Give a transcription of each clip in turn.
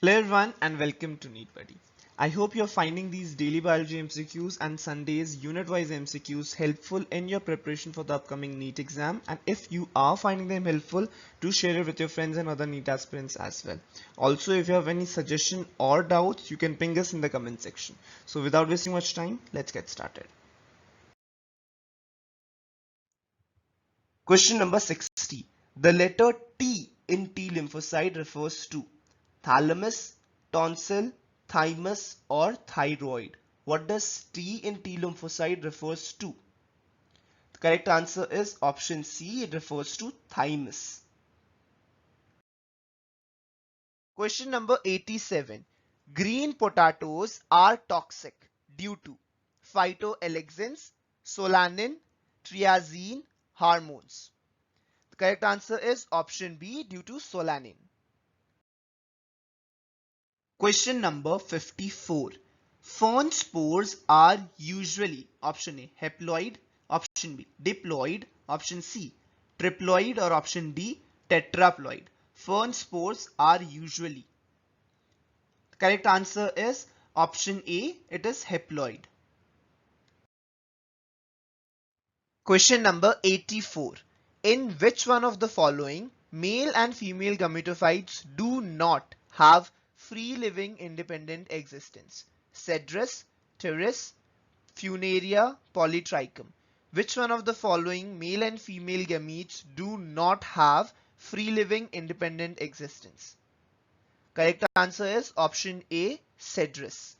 Hello everyone and welcome to NEET Buddy. I hope you're finding these daily biology MCQs and Sunday's unit-wise MCQs helpful in your preparation for the upcoming NEET exam, and if you are finding them helpful, do share it with your friends and other NEET aspirants as well. Also, if you have any suggestion or doubts, you can ping us in the comment section. So without wasting much time, let's get started. Question number 60. The letter T in T lymphocyte refers to thalamus, tonsil, thymus, or thyroid. What does T in T lymphocyte refers to? The correct answer is option C. It refers to thymus. Question number 87. Green potatoes are toxic due to phytoalexins, solanin, triazine, hormones. The correct answer is option B, due to solanin. Question number 54. Fern spores are usually option A haploid, option B diploid, option C triploid, or option D tetraploid. Fern spores are usually. The correct answer is option A, it is haploid. Question number 84. In which one of the following male and female gametophytes do not have free living independent existence? Cedrus, Pteris, Funaria, Polytrichum. Which one of the following male and female gametes do not have free living independent existence? Correct answer is option A, Cedrus.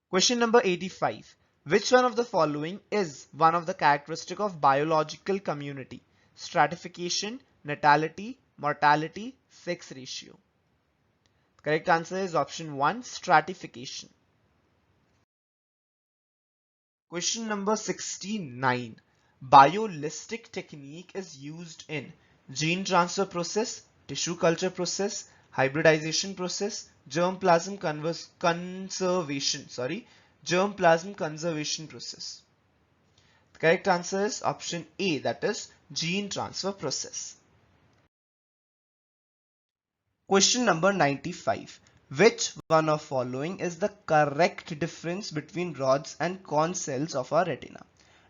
Question number 85. Which one of the following is one of the characteristic of biological community? Stratification, natality, mortality, sex ratio. The correct answer is option 1, stratification. Question number 69. Biolistic technique is used in gene transfer process, tissue culture process, hybridization process, germplasm conservation process. The correct answer is option A, that is gene transfer process. Question number 95. Which one of following is the correct difference between rods and cone cells of our retina?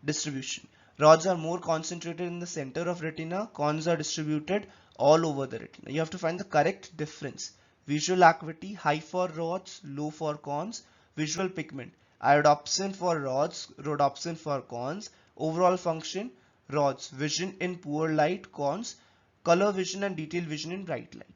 Distribution. Rods are more concentrated in the center of retina. Cones are distributed all over the retina. You have to find the correct difference. Visual acuity, high for rods, low for cones. Visual pigment, iodopsin for rods, rhodopsin for cones. Overall function, rods, vision in poor light, cones, color vision and detailed vision in bright light.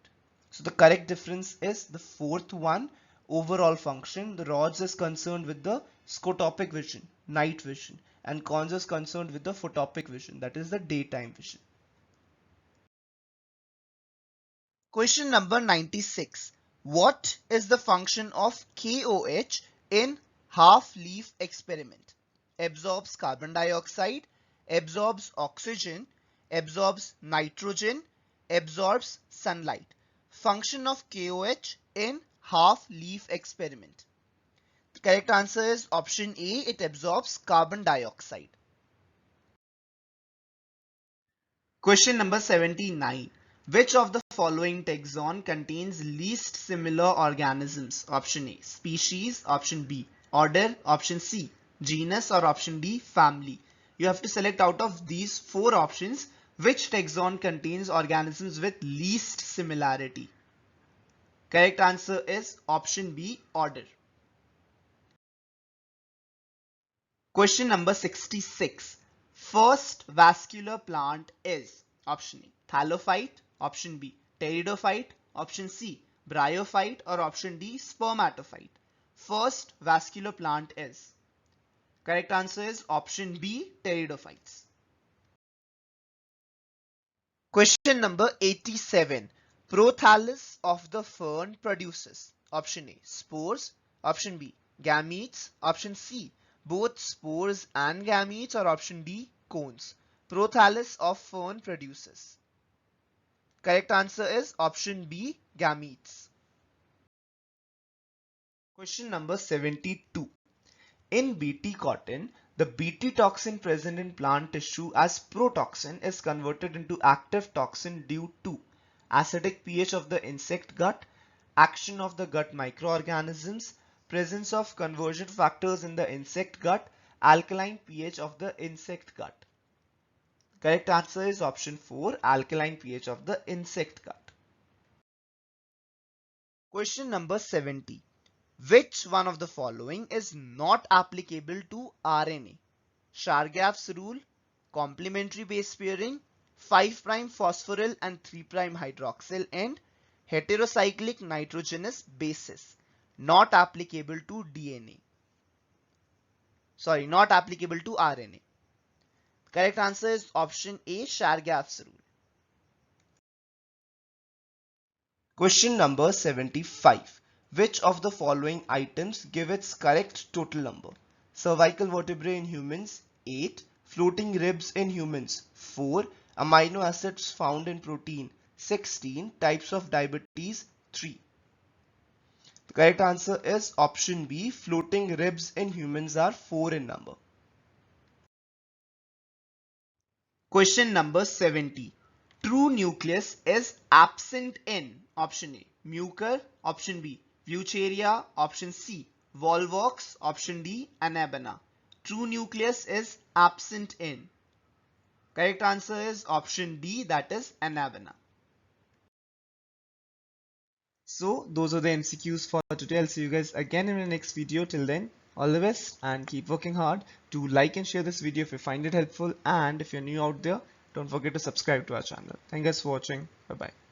So the correct difference is the fourth one, overall function. The rods is concerned with the scotopic vision, night vision, and cones is concerned with the photopic vision, that is the daytime vision. Question number 96. What is the function of KOH in half-leaf experiment? Absorbs carbon dioxide, absorbs oxygen, absorbs nitrogen, absorbs sunlight. Function of KOH in half-leaf experiment. The correct answer is option A, it absorbs carbon dioxide. Question number 79. Which of the following taxon contains least similar organisms? Option A, species, option B, order, option C, genus, or option D, family. You have to select out of these four options which taxon contains organisms with least similarity. Correct answer is option B, order. Question number 66. First vascular plant is option A, thallophyte, option B, pteridophyte, option C, bryophyte, or option D, spermatophyte. First vascular plant is. Correct answer is option B, pteridophytes. Question number 87. Prothallus of the fern produces option A, spores, option B, gametes, option C, both spores and gametes, or option D, cones. Prothallus of fern produces. Correct answer is option B, gametes. Question number 72. In Bt cotton, the Bt toxin present in plant tissue as protoxin is converted into active toxin due to acidic pH of the insect gut, action of the gut microorganisms, presence of conversion factors in the insect gut, alkaline pH of the insect gut. Correct answer is option 4, alkaline pH of the insect gut. Question number 70. Which one of the following is not applicable to RNA? Chargaff's rule, complementary base pairing, 5' phosphoryl and 3' hydroxyl end, heterocyclic nitrogenous bases. Not applicable to DNA. Sorry, not applicable to RNA. Correct answer is option A, Chargaff's rule. Question number 75. Which of the following items give its correct total number? Cervical vertebrae in humans 8, floating ribs in humans 4, amino acids found in protein 16, types of diabetes 3. The correct answer is option B, floating ribs in humans are 4 in number. Question number 70. True nucleus is absent in option A, Mucor, option B, Wucheria, option C, Volvox, option D, Anabaena. True nucleus is absent in. Correct answer is option D, that is Anabaena. So those are the MCQs for today. I'll see you guys again in the next video. Till then, all the best and keep working hard. Do like and share this video if you find it helpful, and if you're new out there, don't forget to subscribe to our channel. Thank you guys for watching. Bye bye.